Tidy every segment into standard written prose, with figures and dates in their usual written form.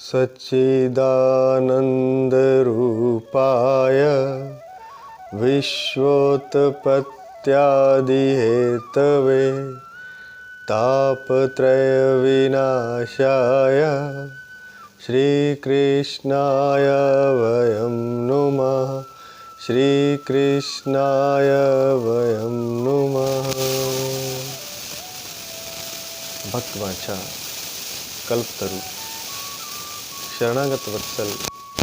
सच्चिदानन्दरूपाय विश्वोत्पत्त्यादिहेतवे तापत्रयविनाशाय श्रीकृष्णाय वयं नुमः। श्रीकृष्णाय वयं नुमः। भक्तवांछा कल्पतरु शरणागत वत्सल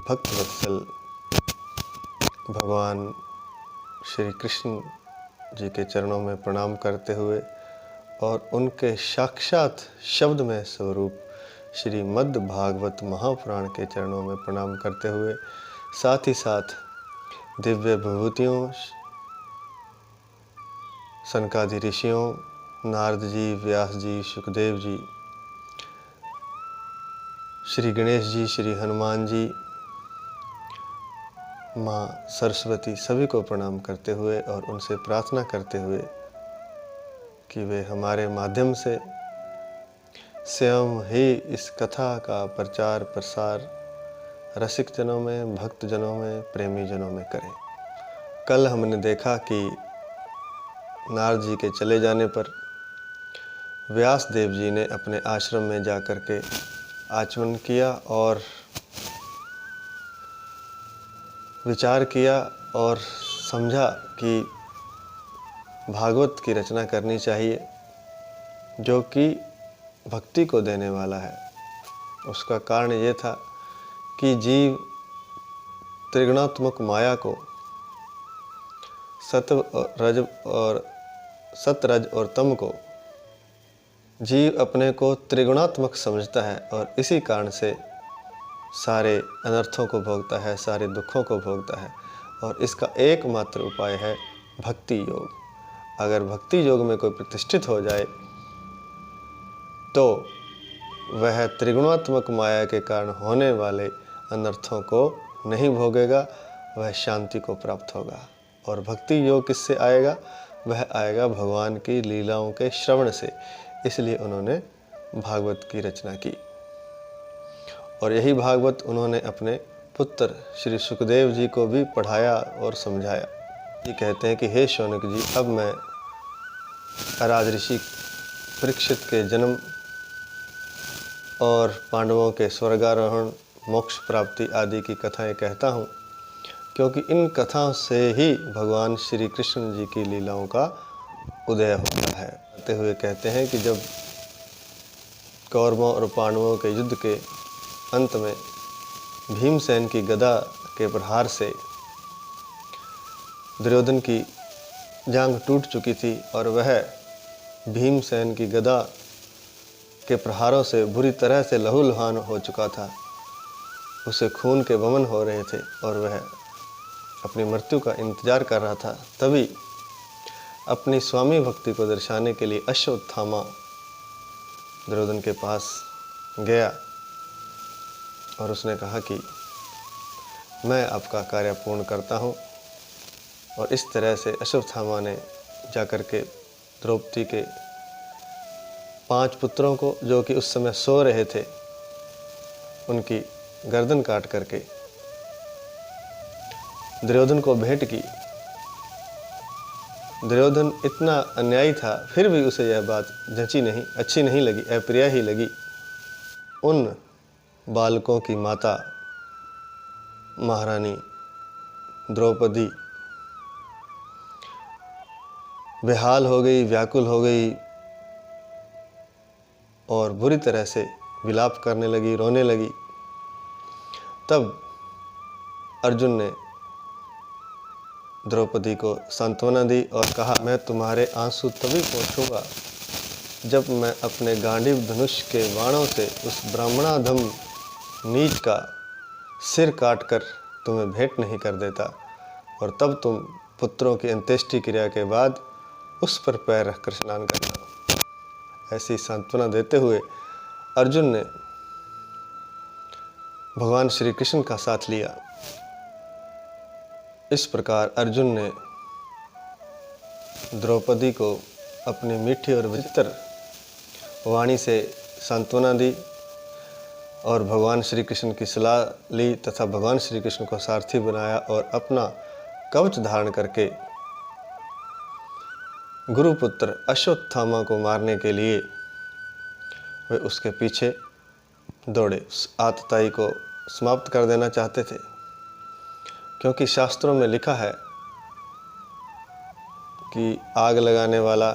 भक्त वत्सल भगवान श्री कृष्ण जी के चरणों में प्रणाम करते हुए और उनके साक्षात शब्द में स्वरूप श्रीमद् भागवत महापुराण के चरणों में प्रणाम करते हुए साथ ही साथ दिव्य विभूतियों, सनकादि ऋषियों, नारद जी, व्यास जी, सुखदेव जी, श्री गणेश जी, श्री हनुमान जी, माँ सरस्वती सभी को प्रणाम करते हुए और उनसे प्रार्थना करते हुए कि वे हमारे माध्यम से स्वयं ही इस कथा का प्रचार प्रसार रसिक जनों में, भक्त जनों में, प्रेमी जनों में करें। कल हमने देखा कि नारद जी के चले जाने पर व्यास देव जी ने अपने आश्रम में जाकर के आचमन किया और विचार किया और समझा कि भागवत की रचना करनी चाहिए जो कि भक्ति को देने वाला है। उसका कारण ये था कि जीव त्रिगुणात्मक माया को सत रज और तम को जीव अपने को त्रिगुणात्मक समझता है और इसी कारण से सारे अनर्थों को भोगता है, सारे दुखों को भोगता है। और इसका एकमात्र उपाय है भक्ति योग। अगर भक्ति योग में कोई प्रतिष्ठित हो जाए तो वह त्रिगुणात्मक माया के कारण होने वाले अनर्थों को नहीं भोगेगा, वह शांति को प्राप्त होगा। और भक्ति योग किससे आएगा? वह आएगा भगवान की लीलाओं के श्रवण से। इसलिए उन्होंने भागवत की रचना की और यही भागवत उन्होंने अपने पुत्र श्री सुखदेव जी को भी पढ़ाया और समझाया। ये कहते हैं कि हे शौनक जी, अब मैं अराज ऋषि परीक्षित के जन्म और पांडवों के स्वर्गारोहण, मोक्ष प्राप्ति आदि की कथाएं कहता हूँ, क्योंकि इन कथाओं से ही भगवान श्री कृष्ण जी की लीलाओं का उदय होता है। कहते हुए कहते हैं कि जब कौरवों और पांडवों के युद्ध के अंत में भीमसेन की गदा के प्रहार से दुर्योधन की जांघ टूट चुकी थी और वह भीमसेन की गदा के प्रहारों से बुरी तरह से लहूलुहान हो चुका था। उसे खून के वमन हो रहे थे और वह अपनी मृत्यु का इंतजार कर रहा था। तभी अपनी स्वामी भक्ति को दर्शाने के लिए अश्वत्थामा दुर्योधन के पास गया और उसने कहा कि मैं आपका कार्य पूर्ण करता हूँ। और इस तरह से अश्वत्थामा ने जाकर के द्रौपदी के 5 पुत्रों को, जो कि उस समय सो रहे थे, उनकी गर्दन काट करके दुर्योधन को भेंट की। दुर्योधन इतना अन्यायी था, फिर भी उसे यह बात जंची नहीं, अच्छी नहीं लगी, अप्रिय ही लगी। उन बालकों की माता महारानी द्रौपदी बेहाल हो गई, व्याकुल हो गई और बुरी तरह से विलाप करने लगी, रोने लगी। तब अर्जुन ने द्रौपदी को सांत्वना दी और कहा, मैं तुम्हारे आंसू तभी पोंछूंगा जब मैं अपने गांडीव धनुष के बाणों से उस ब्राह्मणाधम नीच का सिर काटकर तुम्हें भेंट नहीं कर देता, और तब तुम पुत्रों की अंत्येष्टि क्रिया के बाद उस पर पैर रखकर स्नान करना। ऐसी सांत्वना देते हुए अर्जुन ने भगवान श्री कृष्ण का साथ लिया। इस प्रकार अर्जुन ने द्रौपदी को अपनी मीठी और विचित्र वाणी से सांत्वना दी और भगवान श्री कृष्ण की सलाह ली तथा भगवान श्री कृष्ण को सारथी बनाया और अपना कवच धारण करके गुरुपुत्र अश्वत्थामा को मारने के लिए वे उसके पीछे दौड़े। उस आतताई को समाप्त कर देना चाहते थे, क्योंकि शास्त्रों में लिखा है कि आग लगाने वाला,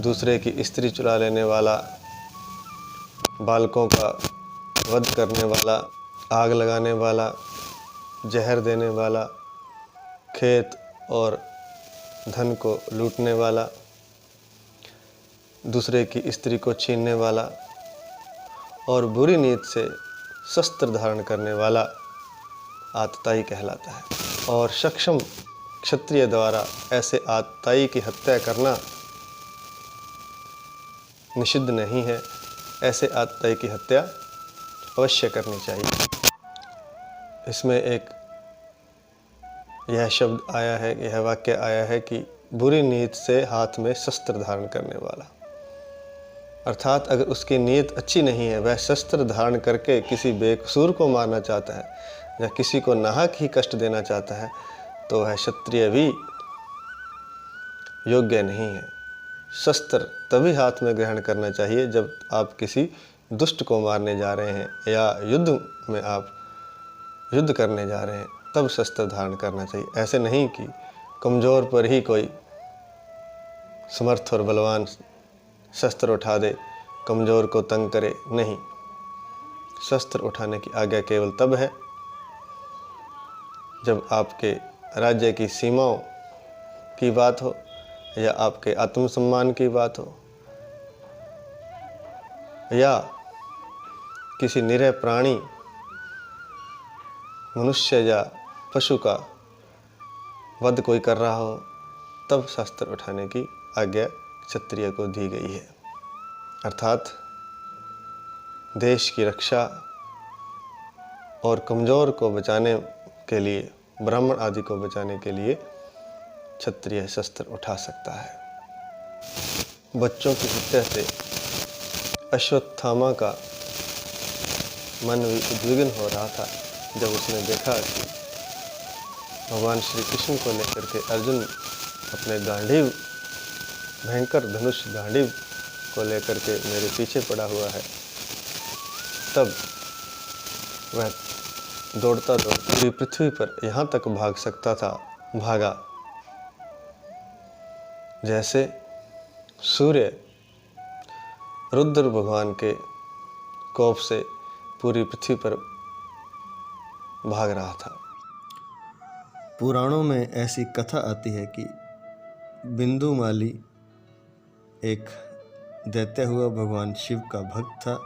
दूसरे की स्त्री चुरा लेने वाला, बालकों का वध करने वाला, आग लगाने वाला, जहर देने वाला, खेत और धन को लूटने वाला, दूसरे की स्त्री को छीनने वाला और बुरी नीयत से शस्त्र धारण करने वाला आतताई कहलाता है। और सक्षम क्षत्रिय द्वारा ऐसे आतताई की हत्या करना निषिद्ध नहीं है। ऐसे आतताई की हत्या अवश्य करनी चाहिए। इसमें एक यह शब्द आया है, यह वाक्य आया है कि बुरी नीयत से हाथ में शस्त्र धारण करने वाला, अर्थात अगर उसकी नीयत अच्छी नहीं है, वह शस्त्र धारण करके किसी बेकसूर को मारना चाहता है या किसी को नाहक ही कष्ट देना चाहता है, तो वह क्षत्रिय भी योग्य नहीं है। शस्त्र तभी हाथ में ग्रहण करना चाहिए जब आप किसी दुष्ट को मारने जा रहे हैं या युद्ध में आप युद्ध करने जा रहे हैं, तब शस्त्र धारण करना चाहिए। ऐसे नहीं कि कमज़ोर पर ही कोई समर्थ और बलवान शस्त्र उठा दे, कमज़ोर को तंग करे। नहीं, शस्त्र उठाने की आज्ञा केवल तब है जब आपके राज्य की सीमाओं की बात हो या आपके आत्मसम्मान की बात हो या किसी निरीह प्राणी, मनुष्य या पशु का वध कोई कर रहा हो, तब शस्त्र उठाने की आज्ञा क्षत्रिय को दी गई है। अर्थात देश की रक्षा और कमज़ोर को बचाने के लिए, ब्राह्मण आदि को बचाने के लिए क्षत्रिय शस्त्र उठा सकता है। बच्चों की हत्या से अश्वत्थामा का मन उद्विग्न हो रहा था जब उसने देखा कि भगवान श्री कृष्ण को लेकर के अर्जुन अपने गांडीव, भयंकर धनुष गांडीव को लेकर के मेरे पीछे पड़ा हुआ है। तब वह दौड़ता पूरी पृथ्वी पर यहाँ तक भाग सकता था, भागा जैसे सूर्य रुद्र भगवान के कोप से पूरी पृथ्वी पर भाग रहा था। पुराणों में ऐसी कथा आती है कि बिंदुमाली एक दैत्य हुआ भगवान शिव का भक्त था।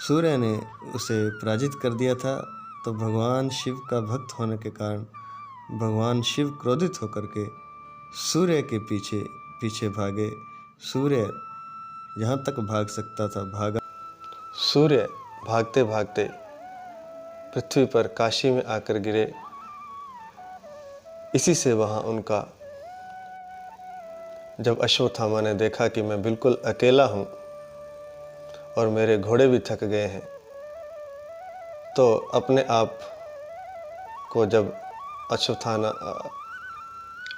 सूर्य ने उसे पराजित कर दिया था, तो भगवान शिव का भक्त होने के कारण भगवान शिव क्रोधित होकर के सूर्य के पीछे पीछे भागे। सूर्य जहाँ तक भाग सकता था भागा। सूर्य भागते भागते पृथ्वी पर काशी में आकर गिरे। इसी से वहाँ उनका, जब अश्वत्थामा ने देखा कि मैं बिल्कुल अकेला हूँ और मेरे घोड़े भी थक गए हैं, तो अपने आप को जब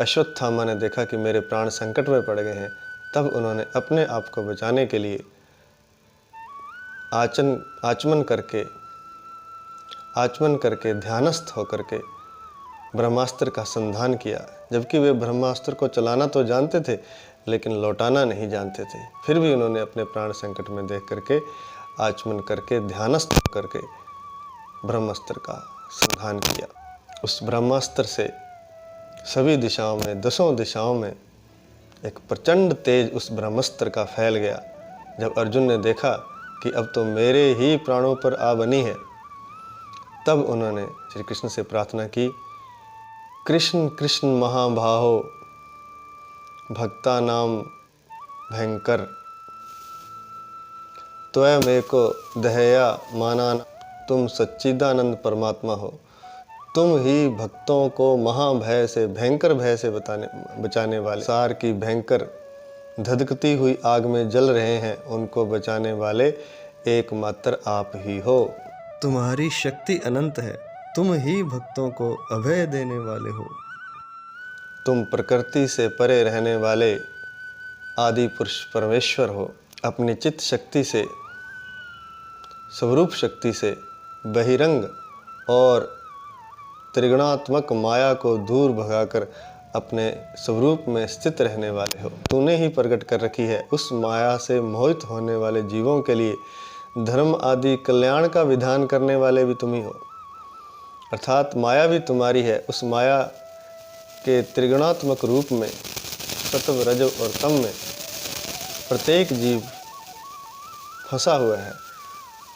अश्वत्थामा ने देखा कि मेरे प्राण संकट में पड़ गए हैं, तब उन्होंने अपने आप को बचाने के लिए आचमन करके ध्यानस्थ होकर के ब्रह्मास्त्र का संधान किया। जबकि वे ब्रह्मास्त्र को चलाना तो जानते थे, लेकिन लौटाना नहीं जानते थे। फिर भी उन्होंने अपने प्राण संकट में देख करके आचमन करके ध्यानस्थ होकर के ब्रह्मास्त्र का संधान किया। उस ब्रह्मास्त्र से सभी दिशाओं में, 10 दिशाओं में एक प्रचंड तेज उस ब्रह्मास्त्र का फैल गया। जब अर्जुन ने देखा कि अब तो मेरे ही प्राणों पर आ बनी है, तब उन्होंने श्री कृष्ण से प्रार्थना की, कृष्ण कृष्ण महाबाहो भक्ता नाम भयंकर, त्वमेको दहया माना, तुम सच्चिदानंद परमात्मा हो। तुम ही भक्तों को महाभय से, भयंकर भय से बचाने वाले, सार की भयंकर धधकती हुई आग में जल रहे हैं, उनको बचाने वाले एकमात्र आप ही हो। तुम्हारी शक्ति अनंत है, तुम ही भक्तों को अभय देने वाले हो। तुम प्रकृति से परे रहने वाले आदि पुरुष परमेश्वर हो। अपनी चित्त शक्ति से, स्वरूप शक्ति से बहिरंग और त्रिगुणात्मक माया को दूर भगाकर अपने स्वरूप में स्थित रहने वाले हो। तूने ही प्रकट कर रखी है। उस माया से मोहित होने वाले जीवों के लिए धर्म आदि कल्याण का विधान करने वाले भी तुम ही हो। अर्थात माया भी तुम्हारी है। उस माया के त्रिगुणात्मक रूप में सत्व, रजो और तम में प्रत्येक जीव फंसा हुआ है।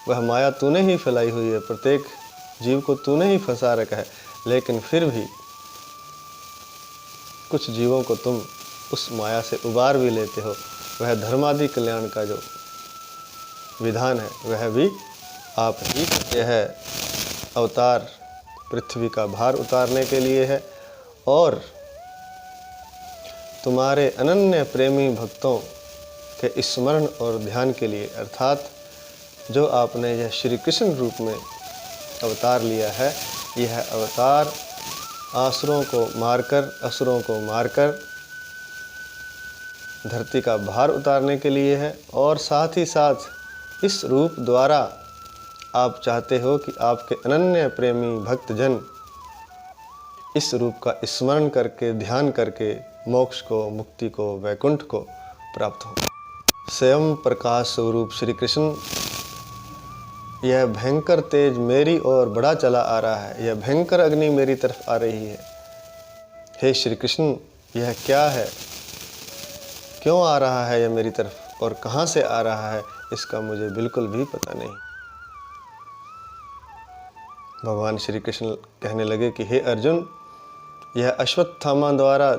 वह माया तूने ही फैलाई हुई है। प्रत्येक जीव को तूने ही फंसा रखा है। लेकिन फिर भी कुछ जीवों को तुम उस माया से उबार भी लेते हो। वह धर्मादि कल्याण का जो विधान है वह भी आप ही। यह अवतार पृथ्वी का भार उतारने के लिए है और तुम्हारे अनन्य प्रेमी भक्तों के स्मरण और ध्यान के लिए, अर्थात जो आपने यह श्री कृष्ण रूप में अवतार लिया है, यह अवतार असुरों को मारकर धरती का भार उतारने के लिए है। और साथ ही साथ इस रूप द्वारा आप चाहते हो कि आपके अनन्य प्रेमी भक्तजन इस रूप का स्मरण करके, ध्यान करके मोक्ष को, मुक्ति को, वैकुंठ को प्राप्त हो। स्वयं प्रकाश स्वरूप श्री कृष्ण, यह भयंकर तेज मेरी ओर बढ़ा चला आ रहा है। यह भयंकर अग्नि मेरी तरफ आ रही है। हे श्री कृष्ण, यह क्या है? क्यों आ रहा है यह मेरी तरफ और कहाँ से आ रहा है, इसका मुझे बिल्कुल भी पता नहीं। भगवान श्री कृष्ण कहने लगे कि हे अर्जुन, यह अश्वत्थामा द्वारा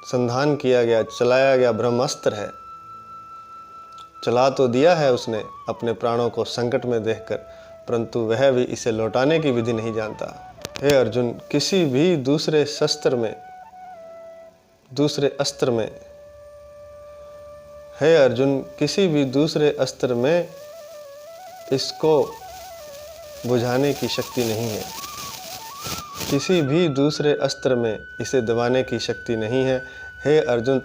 संधान किया गया, चलाया गया ब्रह्मास्त्र है। चला तो दिया है उसने अपने प्राणों को संकट में देखकर, परंतु वह भी इसे लौटाने की विधि नहीं जानता। हे अर्जुन, किसी भी दूसरे अस्त्र में इसको बुझाने की शक्ति नहीं है। किसी भी दूसरे अस्त्र में इसे दबाने की शक्ति नहीं है। हे अर्जुन,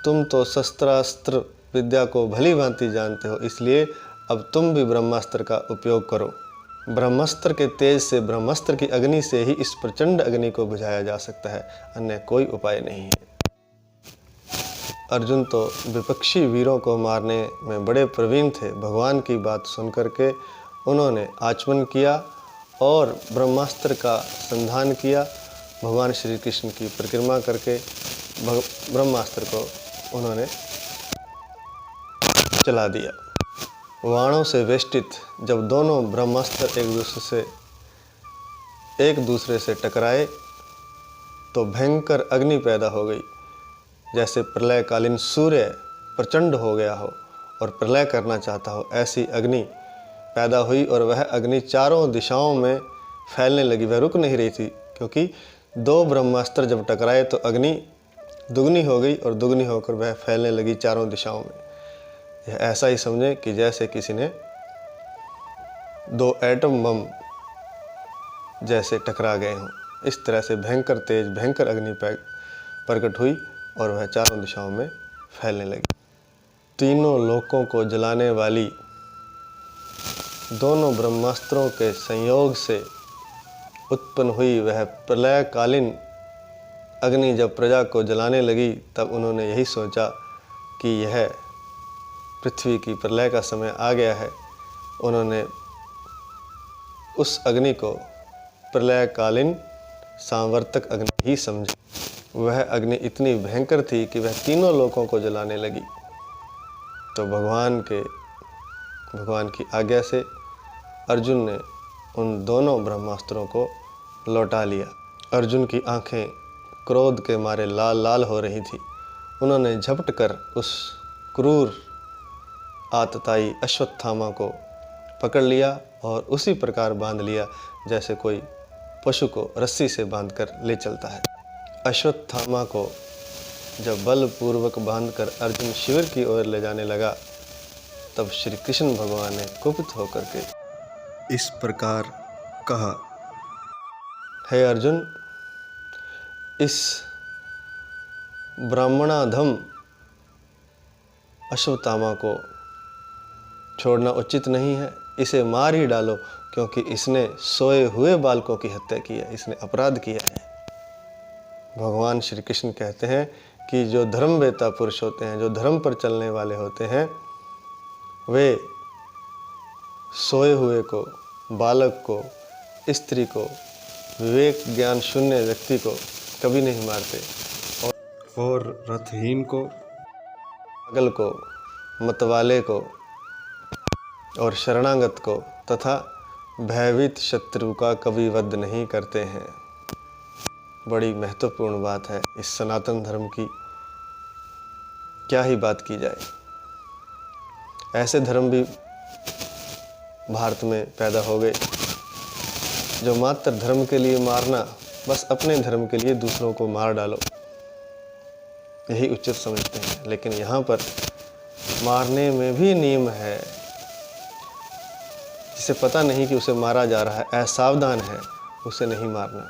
तुम तो शस्त्रास्त्र विद्या को भली भांति जानते हो, इसलिए अब तुम भी ब्रह्मास्त्र का उपयोग करो। ब्रह्मास्त्र के तेज से, ब्रह्मास्त्र की अग्नि से ही इस प्रचंड अग्नि को बुझाया जा सकता है, अन्य कोई उपाय नहीं है। अर्जुन तो विपक्षी वीरों को मारने में बड़े प्रवीण थे। भगवान की बात सुनकर के उन्होंने आचमन किया और ब्रह्मास्त्र का संधान किया। भगवान श्री कृष्ण की परिक्रमा करके ब्रह्मास्त्र को उन्होंने चला दिया। वाणों से वेष्टित जब दोनों ब्रह्मास्त्र एक दूसरे से टकराए तो भयंकर अग्नि पैदा हो गई। जैसे प्रलयकालीन सूर्य प्रचंड हो गया हो और प्रलय करना चाहता हो, ऐसी अग्नि पैदा हुई और वह अग्नि चारों दिशाओं में फैलने लगी। वह रुक नहीं रही थी, क्योंकि दो ब्रह्मास्त्र जब टकराए तो अग्नि दुगनी हो गई और दुगनी होकर वह फैलने लगी चारों दिशाओं में। यह ऐसा ही समझें कि जैसे किसी ने दो एटम बम जैसे टकरा गए हों। इस तरह से भयंकर तेज, भयंकर अग्नि प्रकट हुई और वह चारों दिशाओं में फैलने लगी। तीनों लोकों को जलाने वाली दोनों ब्रह्मास्त्रों के संयोग से उत्पन्न हुई वह प्रलयकालीन अग्नि जब प्रजा को जलाने लगी, तब उन्होंने यही सोचा कि यह पृथ्वी की प्रलय का समय आ गया है। उन्होंने उस अग्नि को प्रलयकालीन सांवर्तक अग्नि ही समझा। वह अग्नि इतनी भयंकर थी कि वह तीनों लोकों को जलाने लगी। तो भगवान की आज्ञा से अर्जुन ने उन दोनों ब्रह्मास्त्रों को लौटा लिया। अर्जुन की आंखें क्रोध के मारे लाल लाल हो रही थी। उन्होंने झपट कर उस क्रूर आतताई अश्वत्थामा को पकड़ लिया और उसी प्रकार बांध लिया जैसे कोई पशु को रस्सी से बांधकर ले चलता है। अश्वत्थामा को जब बलपूर्वक बांधकर अर्जुन शिविर की ओर ले जाने लगा, तब श्री कृष्ण भगवान ने कुपित होकर के इस प्रकार कहा, हे अर्जुन, इस ब्राह्मणाधम अश्वत्थामा को छोड़ना उचित नहीं है, इसे मार ही डालो, क्योंकि इसने सोए हुए बालकों की हत्या की है, इसने अपराध किया है। भगवान श्री कृष्ण कहते हैं कि जो धर्मवेता पुरुष होते हैं, जो धर्म पर चलने वाले होते हैं, वे सोए हुए को, बालक को, स्त्री को, विवेक ज्ञान शून्य व्यक्ति को कभी नहीं मारते, और रथहीन को, पागल को, मतवाले को और शरणागत को तथा भयभीत शत्रु का कभी वध नहीं करते हैं। बड़ी महत्वपूर्ण बात है इस सनातन धर्म की, क्या ही बात की जाए। ऐसे धर्म भी भारत में पैदा हो गए जो मात्र धर्म के लिए मारना, बस अपने धर्म के लिए दूसरों को मार डालो, यही उचित समझते हैं। लेकिन यहाँ पर मारने में भी नियम है, जिसे पता नहीं कि उसे मारा जा रहा है, असावधान है, उसे नहीं मारना।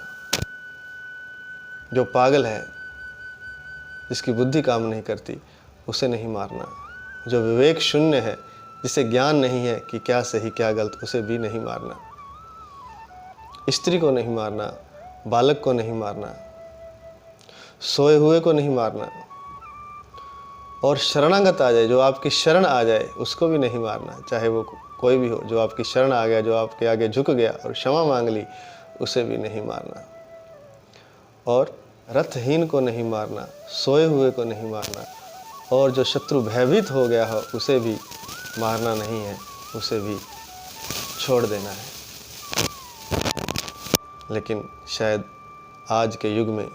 जो पागल है, जिसकी बुद्धि काम नहीं करती, उसे नहीं मारना। जो विवेक शून्य है, जिसे ज्ञान नहीं है कि क्या सही क्या गलत, उसे भी नहीं मारना। स्त्री को नहीं मारना, बालक को नहीं मारना, सोए हुए को नहीं मारना, और शरणागत आ जाए, जो आपकी शरण आ जाए, उसको भी नहीं मारना। चाहे वो कोई भी हो, जो आपकी शरण आ गया, जो आपके आगे झुक गया और क्षमा मांग ली, उसे भी नहीं मारना। और रथहीन को नहीं मारना, सोए हुए को नहीं मारना, और जो शत्रु भयभीत हो गया हो, उसे भी मारना नहीं है, उसे भी छोड़ देना है। लेकिन शायद आज के युग में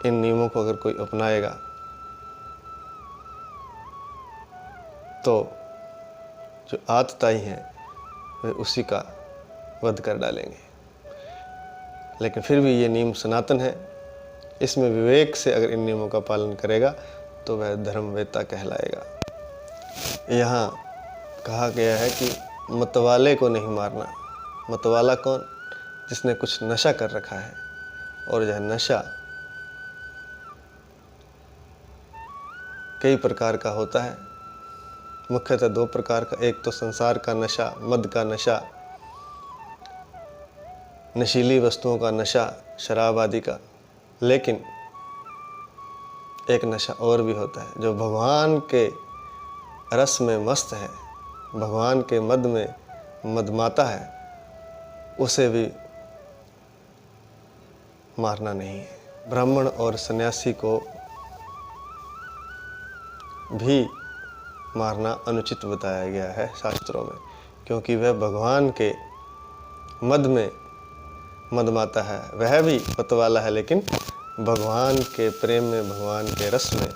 इन नियमों को अगर कोई अपनाएगा तो जो आतताई हैं वे उसी का वध कर डालेंगे। लेकिन फिर भी ये नियम सनातन है, इसमें विवेक से अगर इन नियमों का पालन करेगा तो वह धर्मवेत्ता कहलाएगा। यहाँ कहा गया है कि मतवाले को नहीं मारना। मतवाला कौन? जिसने कुछ नशा कर रखा है, और यह नशा कई प्रकार का होता है, मुख्यतः दो प्रकार का। एक तो संसार का नशा, मद का नशा, नशीली वस्तुओं का नशा, शराब आदि का। लेकिन एक नशा और भी होता है, जो भगवान के रस में मस्त है, भगवान के मद में मदमाता है, उसे भी मारना नहीं है। ब्राह्मण और सन्यासी को भी मारना अनुचित बताया गया है शास्त्रों में, क्योंकि वह भगवान के मद में मदमाता है। वह भी मतवाला है, लेकिन भगवान के प्रेम में, भगवान के रस में,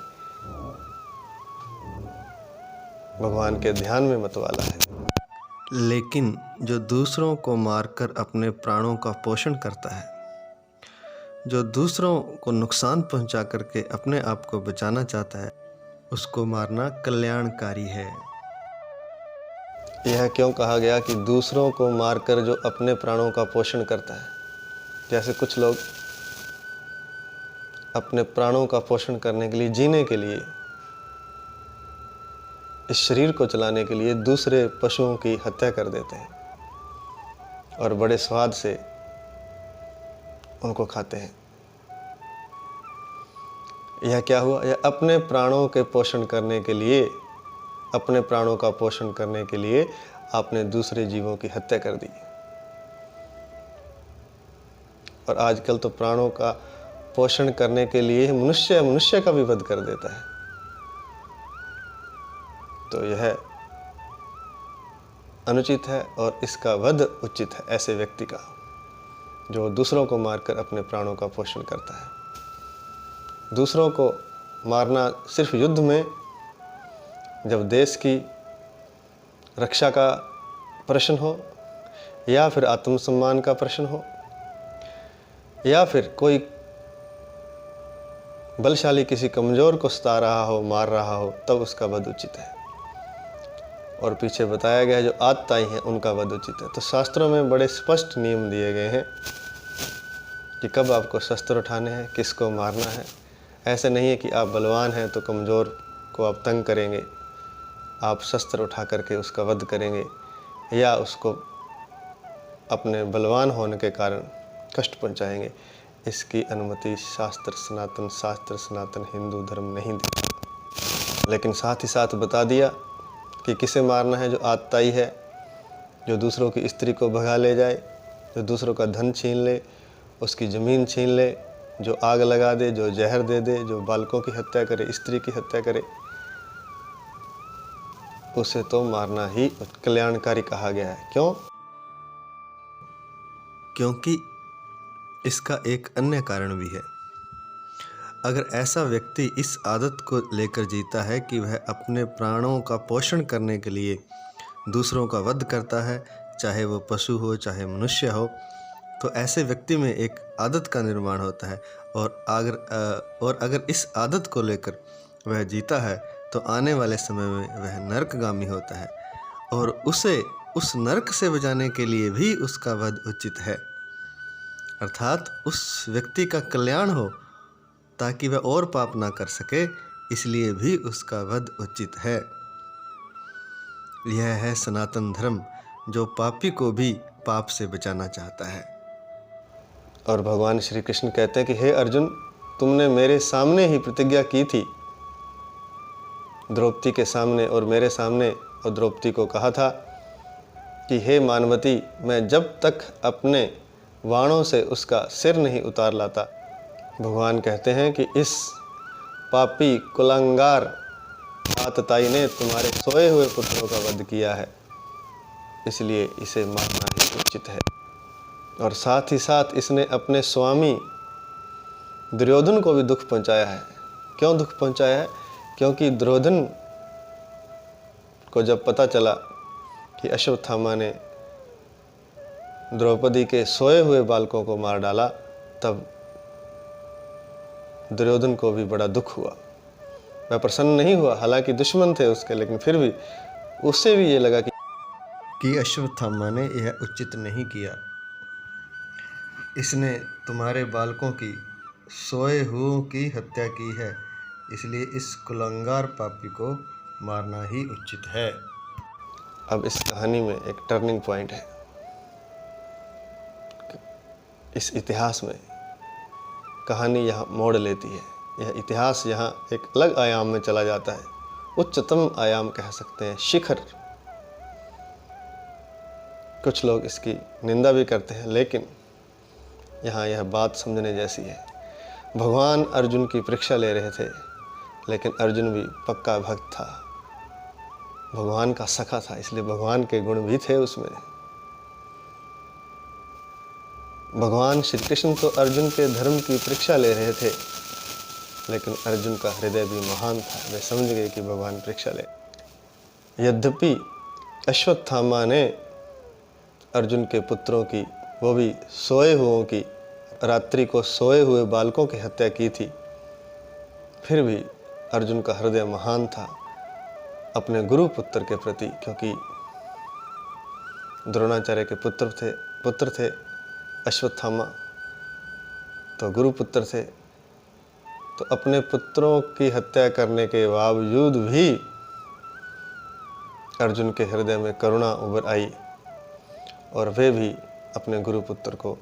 भगवान के ध्यान में मतवाला है। लेकिन जो दूसरों को मारकर अपने प्राणों का पोषण करता है, जो दूसरों को नुकसान पहुंचा करके अपने आप को बचाना चाहता है, उसको मारना कल्याणकारी है। यह क्यों कहा गया कि दूसरों को मारकर जो अपने प्राणों का पोषण करता है? जैसे कुछ लोग अपने प्राणों का पोषण करने के लिए, जीने के लिए, इस शरीर को चलाने के लिए दूसरे पशुओं की हत्या कर देते हैं और बड़े स्वाद से उनको खाते हैं। यह क्या हुआ? यह अपने प्राणों के पोषण करने के लिए, अपने प्राणों का पोषण करने के लिए आपने दूसरे जीवों की हत्या कर दी। और आजकल तो प्राणों का पोषण करने के लिए मनुष्य का भी वध कर देता है। तो यह अनुचित है और इसका वध उचित है ऐसे व्यक्ति का, जो दूसरों को मारकर अपने प्राणों का पोषण करता है। दूसरों को मारना सिर्फ युद्ध में, जब देश की रक्षा का प्रश्न हो, या फिर आत्मसम्मान का प्रश्न हो, या फिर कोई बलशाली किसी कमज़ोर को सता रहा हो, मार रहा हो, तब उसका वध उचित है। और पीछे बताया गया है जो आतताई हैं उनका वध उचित है। तो शास्त्रों में बड़े स्पष्ट नियम दिए गए हैं कि कब आपको शस्त्र उठाने हैं, किसको मारना है। ऐसे नहीं है कि आप बलवान हैं तो कमज़ोर को आप तंग करेंगे, आप शस्त्र उठा करके उसका वध करेंगे या उसको अपने बलवान होने के कारण कष्ट पहुंचाएंगे। इसकी अनुमति शास्त्र सनातन हिंदू धर्म नहीं देता। लेकिन साथ ही साथ बता दिया कि किसे मारना है, जो आतताई है, जो दूसरों की स्त्री को भगा ले जाए, जो दूसरों का धन छीन ले, उसकी ज़मीन छीन ले, जो आग लगा दे, जो जहर दे दे, जो बालकों की हत्या करे, स्त्री की हत्या करे, उसे तो मारना ही कल्याणकारी कहा गया है। क्यों? क्योंकि इसका एक अन्य कारण भी है। अगर ऐसा व्यक्ति इस आदत को लेकर जीता है कि वह अपने प्राणों का पोषण करने के लिए दूसरों का वध करता है, चाहे वो पशु हो चाहे मनुष्य हो, तो ऐसे व्यक्ति में एक आदत का निर्माण होता है। और अगर इस आदत को लेकर वह जीता है तो आने वाले समय में वह नरकगामी होता है और उसे उस नरक से बचाने के लिए भी उसका वध उचित है। अर्थात उस व्यक्ति का कल्याण हो ताकि वह और पाप ना कर सके, इसलिए भी उसका वध उचित है। यह है सनातन धर्म, जो पापी को भी पाप से बचाना चाहता है। और भगवान श्री कृष्ण कहते हैं कि हे अर्जुन, तुमने मेरे सामने ही प्रतिज्ञा की थी, द्रौपदी के सामने और मेरे सामने, और द्रौपदी को कहा था कि हे मानवती, मैं जब तक अपने वाणों से उसका सिर नहीं उतार लाता। भगवान कहते हैं कि इस पापी कुलांगार आतताई ने तुम्हारे सोए हुए पुत्रों का वध किया है, इसलिए इसे मारना ही उचित है। और साथ ही साथ इसने अपने स्वामी दुर्योधन को भी दुख पहुंचाया है। क्यों दुख पहुंचाया है? क्योंकि दुर्योधन को जब पता चला कि अश्वत्थामा ने द्रौपदी के सोए हुए बालकों को मार डाला, तब दुर्योधन को भी बड़ा दुख हुआ। वह प्रसन्न नहीं हुआ, हालांकि दुश्मन थे उसके, लेकिन फिर भी उससे भी ये लगा कि अश्वत्थामा ने यह उचित नहीं किया। इसने तुम्हारे बालकों की, सोए हुओं की हत्या की है, इसलिए इस कुलंगार पापी को मारना ही उचित है। अब इस कहानी में एक टर्निंग पॉइंट है। इस इतिहास में कहानी यहाँ मोड़ लेती है। यह इतिहास यहाँ एक अलग आयाम में चला जाता है, उच्चतम आयाम कह सकते हैं, शिखर। कुछ लोग इसकी निंदा भी करते हैं, लेकिन यहाँ यह बात समझने जैसी है। भगवान अर्जुन की परीक्षा ले रहे थे, लेकिन अर्जुन भी पक्का भक्त था, भगवान का सखा था, इसलिए भगवान के गुण भी थे उसमें। भगवान श्री कृष्ण तो अर्जुन के धर्म की परीक्षा ले रहे थे, लेकिन अर्जुन का हृदय भी महान था। वे समझ गए कि भगवान परीक्षा ले। यद्यपि अश्वत्थामा ने अर्जुन के पुत्रों की, वो भी सोए हुओं की, रात्रि को सोए हुए बालकों की हत्या की थी, फिर भी अर्जुन का हृदय महान था अपने गुरु पुत्र के प्रति, क्योंकि द्रोणाचार्य के पुत्र थे अश्वत्थामा, तो गुरु पुत्र थे। तो अपने पुत्रों की हत्या करने के बावजूद भी अर्जुन के हृदय में करुणा उभर आई और वे भी अपने गुरु पुत्र को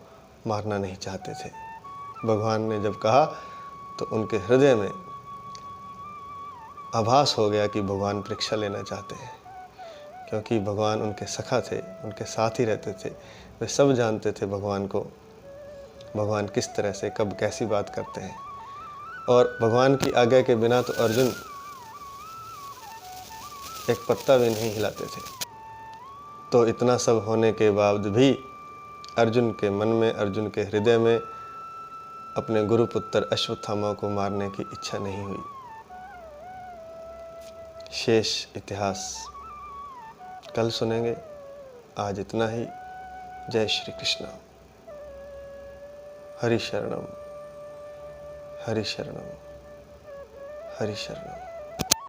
मारना नहीं चाहते थे। भगवान ने जब कहा तो उनके हृदय में आभास हो गया कि भगवान परीक्षा लेना चाहते हैं, क्योंकि भगवान उनके सखा थे, उनके साथ ही रहते थे। वे सब जानते थे भगवान को, भगवान किस तरह से कब कैसी बात करते हैं, और भगवान की आज्ञा के बिना तो अर्जुन एक पत्ता भी नहीं हिलाते थे। तो इतना सब होने के बाद भी अर्जुन के मन में, अर्जुन के हृदय में अपने गुरुपुत्र अश्वत्थामा को मारने की इच्छा नहीं हुई। शेष इतिहास कल सुनेंगे। आज इतना ही। जय श्री कृष्ण। हरि शरणम, हरि शरणम, हरि शरणम।